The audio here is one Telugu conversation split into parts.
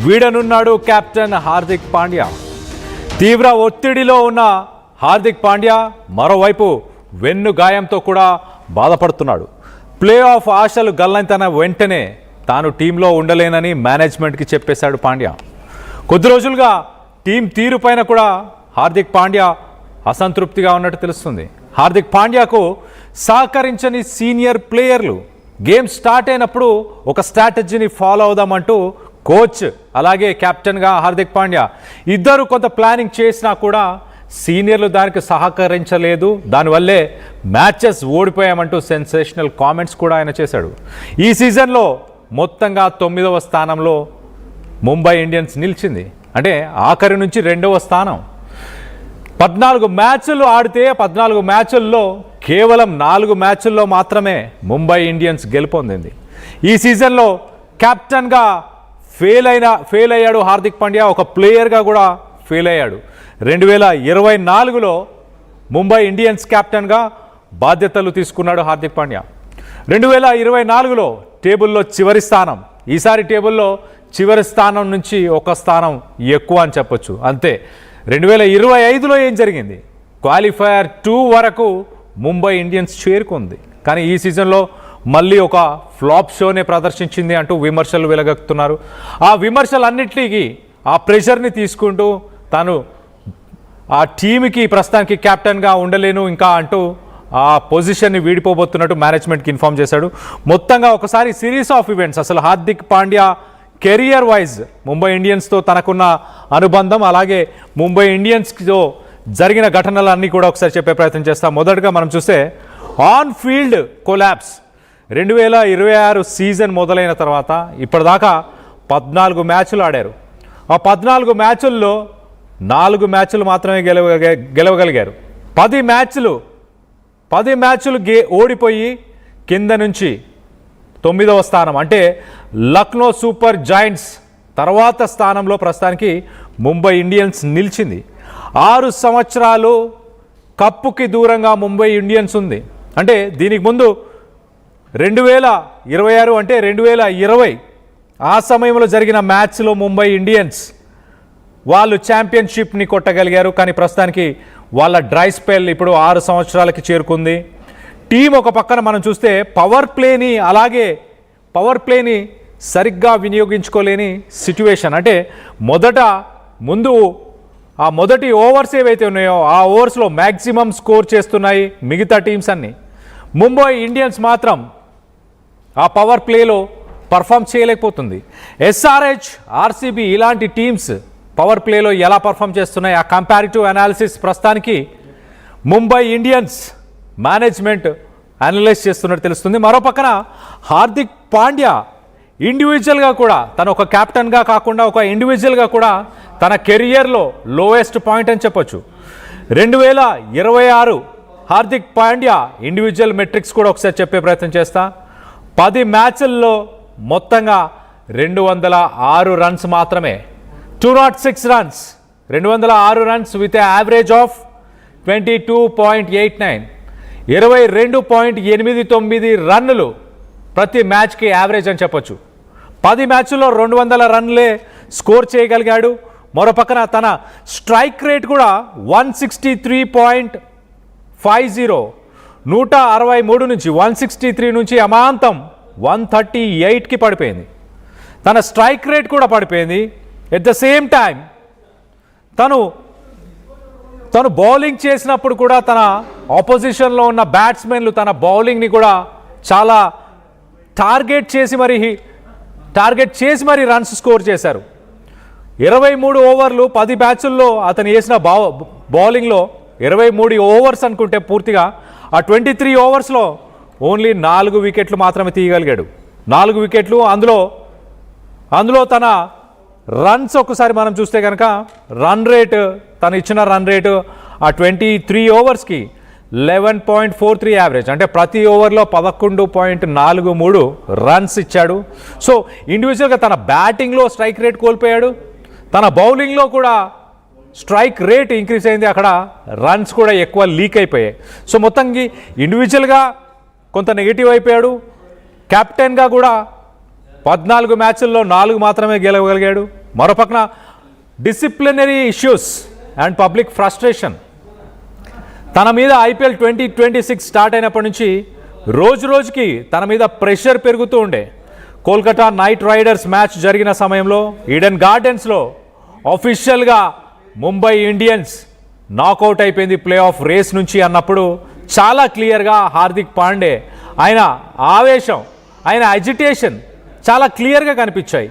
వీడనున్నాడు కెప్టెన్ హార్దిక్ పాండ్యా. తీవ్ర ఒత్తిడిలో ఉన్న హార్దిక్ పాండ్యా మరోవైపు వెన్ను గాయంతో కూడా బాధపడుతున్నాడు. ప్లే ఆఫ్ ఆశలు గల్లంతన వెంటనే తాను టీంలో ఉండలేనని మేనేజ్మెంట్కి చెప్పేశాడు పాండ్యా. కొద్ది రోజులుగా టీం తీరుపైన కూడా హార్దిక్ పాండ్యా అసంతృప్తిగా ఉన్నట్టు తెలుస్తుంది. హార్దిక్ పాండ్యాకు సహకరించని సీనియర్ ప్లేయర్లు గేమ్ స్టార్ట్ అయినప్పుడు ఒక స్ట్రాటజీని ఫాలో అవుదామంటూ కోచ్ అలాగే కెప్టెన్గా హార్దిక్ పాండ్యా ఇద్దరు కొంత ప్లానింగ్ చేసినా కూడా సీనియర్లు దానికి సహకరించలేదు. దానివల్లే మ్యాచెస్ ఓడిపోయామంటూ సెన్సేషనల్ కామెంట్స్ కూడా ఆయన చేశాడు. ఈ సీజన్లో మొత్తంగా 9వ స్థానంలో ముంబై ఇండియన్స్ నిలిచింది. అంటే ఆఖరి నుంచి 2వ స్థానం. 14 మ్యాచ్లు ఆడితే 14 మ్యాచ్ల్లో కేవలం 4 మ్యాచ్ల్లో మాత్రమే ముంబై ఇండియన్స్ గెలుపొందింది. ఈ సీజన్లో కెప్టెన్గా ఫెయిల్ అయ్యాడు హార్దిక్ పాండ్యా. ఒక ప్లేయర్గా కూడా ఫెయిల్ అయ్యాడు. 2024లో ముంబై ఇండియన్స్ కెప్టెన్గా బాధ్యతలు తీసుకున్నాడు హార్దిక్ పాండ్యా. 2024లో టేబుల్లో చివరి స్థానం. ఈసారి టేబుల్లో చివరి స్థానం నుంచి ఒక స్థానం ఎక్కువ అని చెప్పొచ్చు. అంతే. 2025లో ఏం జరిగింది? క్వాలిఫైయర్ 2 వరకు ముంబై ఇండియన్స్ చేరుకుంది. కానీ ఈ సీజన్లో మళ్ళీ ఒక ఫ్లాప్ షోనే ప్రదర్శించింది అంటూ విమర్శలు వెలగక్కుతున్నారు. ఆ విమర్శలన్నింటికి ఆ ప్రెషర్ని తీసుకుంటూ తాను ఆ టీంకి ప్రస్తుతానికి కెప్టెన్గా ఉండలేను ఇంకా అంటూ ఆ పొజిషన్ని వీడిపోబోతున్నట్టు మేనేజ్మెంట్కి ఇన్ఫామ్ చేశాడు. మొత్తంగా ఒకసారి సిరీస్ ఆఫ్ ఈవెంట్స్, అసలు హార్దిక్ పాండ్యా కెరియర్ వైజ్ ముంబై ఇండియన్స్తో తనకున్న అనుబంధం, అలాగే ముంబై ఇండియన్స్తో జరిగిన ఘటనలన్నీ కూడా ఒకసారి చెప్పే ప్రయత్నం చేస్తాం. మొదటగా మనం చూస్తే ఆన్ ఫీల్డ్ కొలాప్స్. 2026 సీజన్ మొదలైన తర్వాత ఇప్పటిదాకా 14 మ్యాచ్లు ఆడారు. ఆ 14 మ్యాచ్ల్లో 4 మ్యాచ్లు మాత్రమే గెలవగలిగారు. 10 మ్యాచ్లు ఓడిపోయి కింద నుంచి 9వ స్థానం, అంటే లక్నో సూపర్ జాయింట్స్ తర్వాత స్థానంలో ప్రస్తుతానికి ముంబై ఇండియన్స్ నిలిచింది. 6 సంవత్సరాలు కప్పుకి దూరంగా ముంబై ఇండియన్స్ ఉంది. అంటే దీనికి ముందు 2026 అంటే 2020 ఆ సమయంలో జరిగిన మ్యాచ్లో ముంబై ఇండియన్స్ వాళ్ళు ఛాంపియన్షిప్ని కొట్టగలిగారు. కానీ ప్రస్తుతానికి వాళ్ళ డ్రై స్పెల్ ఇప్పుడు 6 సంవత్సరాలకి చేరుకుంది. టీం ఒక పక్కన మనం చూస్తే పవర్ ప్లేని సరిగ్గా వినియోగించుకోలేని సిట్యువేషన్. అంటే ఆ మొదటి ఓవర్స్ ఏవైతే ఉన్నాయో ఆ ఓవర్స్లో మ్యాక్సిమం స్కోర్ చేస్తున్నాయి మిగతా టీమ్స్ అన్నీ. ముంబై ఇండియన్స్ మాత్రం ఆ పవర్ ప్లేలో పర్ఫామ్ చేయలేకపోతుంది. SRH, RCB ఇలాంటి టీమ్స్ పవర్ ప్లేలో ఎలా పర్ఫామ్ చేస్తున్నాయి ఆ కంపారిటివ్ అనాలిసిస్ ప్రస్తుతానికి ముంబై ఇండియన్స్ మేనేజ్మెంట్ అనలైజ్ చేస్తున్నట్టు తెలుస్తుంది. మరో పక్కన హార్దిక్ పాండ్యా ఇండివిజువల్గా కూడా తను ఒక కెప్టెన్గా కాకుండా ఒక ఇండివిజువల్గా కూడా తన కెరియర్లో లోయెస్ట్ పాయింట్ అని చెప్పొచ్చు. 2026 హార్దిక్ పాండ్యా ఇండివిజువల్ మెట్రిక్స్ కూడా ఒకసారి చెప్పే ప్రయత్నం చేస్తా. 10 మ్యాచ్ల్లో మొత్తంగా 206 రన్స్ మాత్రమే, 206 runs, 206 runs with average of 22.89, 22.89 రన్నులు ప్రతి మ్యాచ్కి యావరేజ్ అని చెప్పొచ్చు. 10 మ్యాచ్ల్లో 200 రన్లే స్కోర్ చేయగలిగాడు. మరో పక్కన తన స్ట్రైక్ రేట్ కూడా 163.50, 163 నుంచి 163 నుంచి అమాంతం 138కి పడిపోయింది. తన స్ట్రైక్ రేట్ కూడా పడిపోయింది. ఎట్ ద సేమ్ టైం తను బౌలింగ్ చేసినప్పుడు కూడా తన ఆపోజిషన్లో ఉన్న బ్యాట్స్మెన్లు తన బౌలింగ్ని కూడా చాలా టార్గెట్ చేసి మరి రన్స్ స్కోర్ చేశారు. 23 ఓవర్లు 10 మ్యాచ్ల్లో అతను వేసిన బౌలింగ్లో 23 ఓవర్స్ అనుకుంటే పూర్తిగా ఆ 23 ఓవర్స్లో ఓన్లీ 4 వికెట్లు మాత్రమే తీయగలిగాడు. 4 వికెట్లు. అందులో తన రన్స్ ఒకసారి మనం చూస్తే కనుక తను ఇచ్చిన రన్ రేటు ఆ 23 ఓవర్స్కి 11.43 యావరేజ్, అంటే ప్రతి ఓవర్లో 11.43 రన్స్ ఇచ్చాడు. సో ఇండివిజువల్గా తన బ్యాటింగ్లో స్ట్రైక్ రేట్ కోల్పోయాడు, తన బౌలింగ్లో కూడా స్ట్రైక్ రేట్ ఇంక్రీజ్ అయింది, అక్కడ రన్స్ కూడా ఎక్కువ లీక్ అయిపోయాయి. సో మొత్తానికి ఇండివిజువల్గా కొంత నెగిటివ్ అయిపోయాడు. కెప్టెన్గా కూడా 14 మ్యాచ్ల్లో 4 మాత్రమే గెలవగలిగాడు. మరోపక్కన disciplinary issues and public frustration. తన మీద ఐపీఎల్ 2026 స్టార్ట్ అయినప్పటి నుంచి రోజు రోజుకి తన మీద ప్రెషర్ పెరుగుతూ ఉండే. కోల్కతా నైట్ రైడర్స్ మ్యాచ్ జరిగిన సమయంలో ఈడెన్ గార్డెన్స్లో ఆఫీషియల్గా ముంబై ఇండియన్స్ నాకౌట్ అయిపోయింది ప్లే ఆఫ్ రేస్ నుంచి అన్నప్పుడు చాలా క్లియర్గా హార్దిక్ పాండే ఆయన ఆవేశం, ఆయన అజిటేషన్ చాలా క్లియర్గా కనిపించాయి.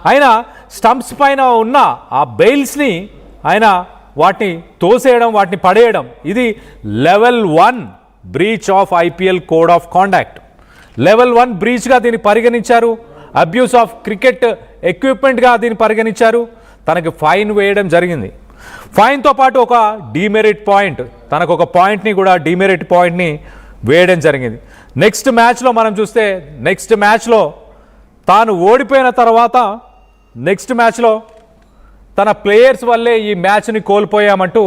ఆయన స్టంప్స్ పైన ఉన్న ఆ బెయిల్స్ని ఆయన వాటిని తోసేయడం, వాటిని పడేయడం, ఇది level 1 breach of IPL code of conduct. Level 1 బ్రీచ్గా దీన్ని పరిగణించారు. అబ్యూస్ ఆఫ్ క్రికెట్ ఎక్విప్మెంట్గా దీన్ని పరిగణించారు. తనకి ఫైన్ వేయడం జరిగింది. ఫైన్తో పాటు ఒక డీమెరిట్ పాయింట్, తనకు ఒక పాయింట్ని కూడా డీమెరిట్ పాయింట్ని వేయడం జరిగింది. నెక్స్ట్ మ్యాచ్లో మనం చూస్తే నెక్స్ట్ మ్యాచ్లో తాను ఓడిపోయిన తర్వాత నెక్స్ట్ మ్యాచ్లో తన ప్లేయర్స్ వల్లే ఈ మ్యాచ్ని కోల్పోయామంటూ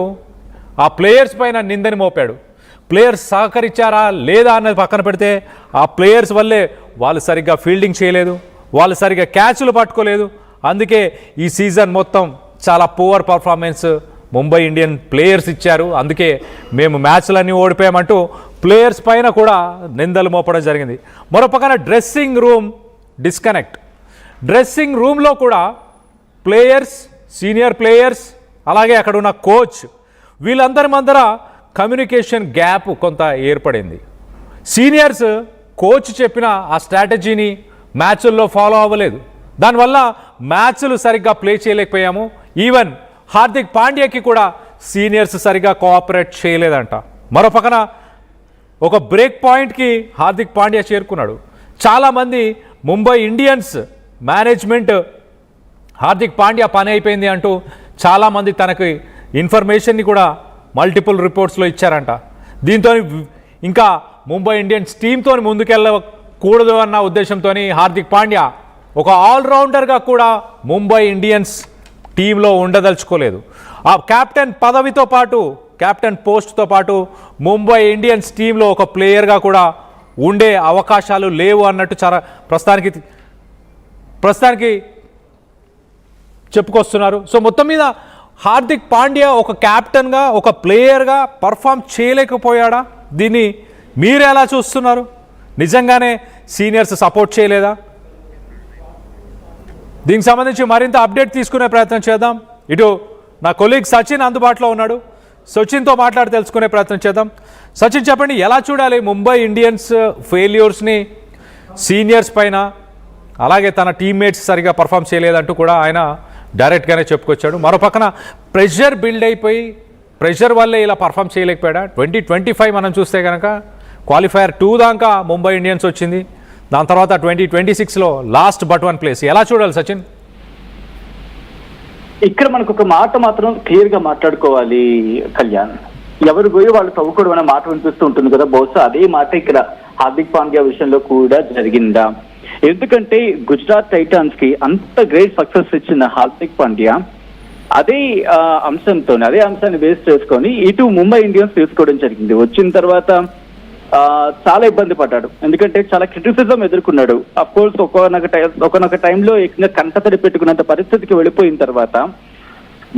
ఆ ప్లేయర్స్ పైన నిందని మోపాడు. ప్లేయర్స్ సహకరించారా లేదా అన్నది పక్కన పెడితే ఆ ప్లేయర్స్ వల్లే వాళ్ళు సరిగ్గా ఫీల్డింగ్ చేయలేదు, వాళ్ళు సరిగ్గా క్యాచ్లు పట్టుకోలేదు, అందుకే ఈ సీజన్ మొత్తం చాలా poor performance Mumbai Indian players ఇచ్చారు, అందుకే మేము మ్యాచ్లన్నీ ఓడిపోయామంటూ ప్లేయర్స్ పైన కూడా నిందలు మోపడం జరిగింది. మరోపక్కన డ్రెస్సింగ్ రూమ్ డిస్కనెక్ట్. డ్రెస్సింగ్ రూమ్లో కూడా ప్లేయర్స్, సీనియర్ ప్లేయర్స్, అలాగే అక్కడ ఉన్న కోచ్ వీళ్ళందరి మధ్య కమ్యూనికేషన్ గ్యాప్ కొంత ఏర్పడింది. సీనియర్స్ కోచ్ చెప్పిన ఆ స్ట్రాటజీని మ్యాచ్ల్లో ఫాలో అవ్వలేదు. దానివల్ల మ్యాచ్లు సరిగ్గా ప్లే చేయలేకపోయాము. ఈవెన్ హార్దిక్ పాండ్యాకి కూడా సీనియర్స్ సరిగ్గా కోఆపరేట్ చేయలేదంట. మరోపక్కన ఒక బ్రేక్ పాయింట్కి హార్దిక్ పాండ్యా చేరుకున్నాడు. చాలామంది ముంబై ఇండియన్స్ మేనేజ్మెంట్ హార్దిక్ పాండ్యా పని అయిపోయింది అంటూ చాలామంది తనకి ఇన్ఫర్మేషన్ని కూడా మల్టిపుల్ రిపోర్ట్స్లో ఇచ్చారంట. దీంతో ఇంకా ముంబై ఇండియన్స్ టీంతో ముందుకెళ్ళకూడదు అన్న ఉద్దేశంతో హార్దిక్ పాండ్యా ఒక ఆల్రౌండర్గా కూడా ముంబై ఇండియన్స్ టీంలో ఉండదలుచుకోలేదు. ఆ కెప్టెన్ పదవితో పాటు, కెప్టెన్ పోస్ట్తో పాటు ముంబై ఇండియన్స్ టీంలో ఒక ప్లేయర్గా కూడా ఉండే అవకాశాలు లేవు అన్నట్టు చాలా ప్రస్తుతానికి చెప్పుకొస్తున్నారు. సో మొత్తం మీద హార్దిక్ పాండ్యా ఒక కెప్టెన్గా, ఒక ప్లేయర్గా పర్ఫామ్ చేయలేకపోయాడా? దీన్ని మీరు ఎలా చూస్తున్నారు? నిజంగానే సీనియర్స్ సపోర్ట్ చేయలేదా? దీనికి సంబంధించి మరింత అప్డేట్ తీసుకునే ప్రయత్నం చేద్దాం. ఇటు నా కొలీగ్ సచిన్ అందుబాటులో ఉన్నాడు. సచిన్తో మాట్లాడి తెలుసుకునే ప్రయత్నం చేద్దాం. సచిన్, చెప్పండి, ఎలా చూడాలి ముంబై ఇండియన్స్ ఫెయిల్యూర్స్ని? సీనియర్స్ పైన, అలాగే తన టీమ్మేట్స్ సరిగా పర్ఫామ్ చేయలేదంటూ కూడా ఆయన డైరెక్ట్గానే చెప్పుకొచ్చాడు. మరోపక్కన ప్రెషర్ బిల్డ్ అయిపోయి ప్రెషర్ వల్లే ఇలా పర్ఫామ్ చేయలేకపోయాడా? 2025 మనం చూస్తే కనుక క్వాలిఫైయర్ 2 దాకా ముంబై ఇండియన్స్ వచ్చింది. దాని తర్వాత 2026లో లాస్ట్ బట్ 1 ప్లేస్. ఎలా చూడాలి సచిన్? ఇక్కడ మనకు ఒక మాట మాత్రం క్లియర్ గా మాట్లాడుకోవాలి కళ్యాణ్. ఎవరు పోయి వాళ్ళు తవ్వుకోవడం అనే మాట వినిపిస్తూ ఉంటుంది కదా, బహుశా అదే మాట ఇక్కడ హార్దిక్ పాండ్యా విషయంలో కూడా జరిగిందా? ఎందుకంటే గుజరాత్ టైటాన్స్ కి అంత గ్రేట్ సక్సెస్ ఇచ్చిన హార్దిక్ పాండ్యా అదే అంశాన్ని బేస్ చేసుకొని ఇటు ముంబై ఇండియన్స్ తీసుకోవడం జరిగింది. వచ్చిన తర్వాత చాలా ఇబ్బంది పడ్డాడు, ఎందుకంటే చాలా క్రిటిసిజం ఎదుర్కొన్నాడు. అఫ్ కోర్స్ ఒకనొక టైంలో ఏకంగా కంటతడి పెట్టుకున్నంత పరిస్థితికి వెళ్ళిపోయిన తర్వాత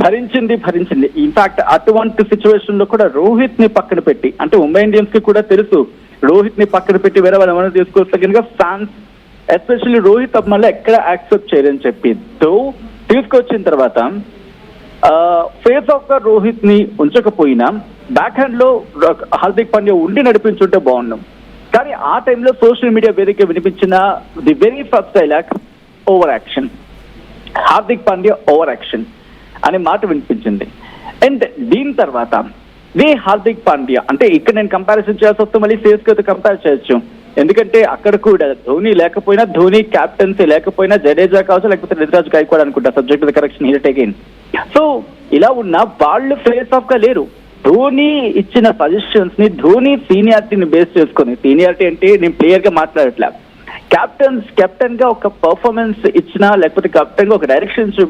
భరించింది. ఇన్ఫాక్ట్ అటువంటి సిచ్యువేషన్ లో కూడా రోహిత్ ని పక్కన పెట్టి, అంటే ముంబై ఇండియన్స్ కి కూడా తెలుసు రోహిత్ ని పక్కన పెట్టి వేరే వాళ్ళు ఏమైనా తీసుకొస్తే కనుక ఫ్యాన్స్ ఎస్పెషల్లీ రోహిత్ మళ్ళీ ఎక్కడ యాక్సెప్ట్ చేయరని చెప్పి తీసుకొచ్చిన తర్వాత ఫేస్ ఆఫ్ గా రోహిత్ ని ఉంచకపోయినా బ్యాక్ హ్యాండ్ లో హార్దిక్ పాండ్యా ఉండి నడిపించుంటే బాగున్నాం. కానీ ఆ టైంలో సోషల్ మీడియా వేదిక వినిపించిన the very first dialogue over action, Hardik Pandya over action అనే మాట వినిపించింది. అండ్ దీని తర్వాత హార్దిక్ పాండ్యా అంటే ఇక్కడ నేను కంపారిజన్ చేయాల్సి వస్తే మళ్ళీ సిఎస్కేతో కంపేర్ చేయొచ్చు. ఎందుకంటే అక్కడ కూడా ధోని లేకపోయినా, ధోని క్యాప్టెన్సీ లేకపోయినా, జడేజా కావచ్చు లేకపోతే రుతురాజ్ గాయక్వాడ్ అనుకుంటా, subject the correction here again. So ఇలా ఉన్న వాళ్ళు ఫేస్ ఆఫ్ గా లేరు. ధోని ఇచ్చిన సజెషన్స్ ని, ధోని సీనియారిటీని బేస్ చేసుకొని, సీనియారిటీ అంటే నేను ప్లేయర్ గా మాట్లాడట్లే, కెప్టెన్ గా ఒక పర్ఫార్మెన్స్ ఇచ్చినా లేకపోతే కెప్టెన్ గా ఒక డైరెక్షన్ చూపించిన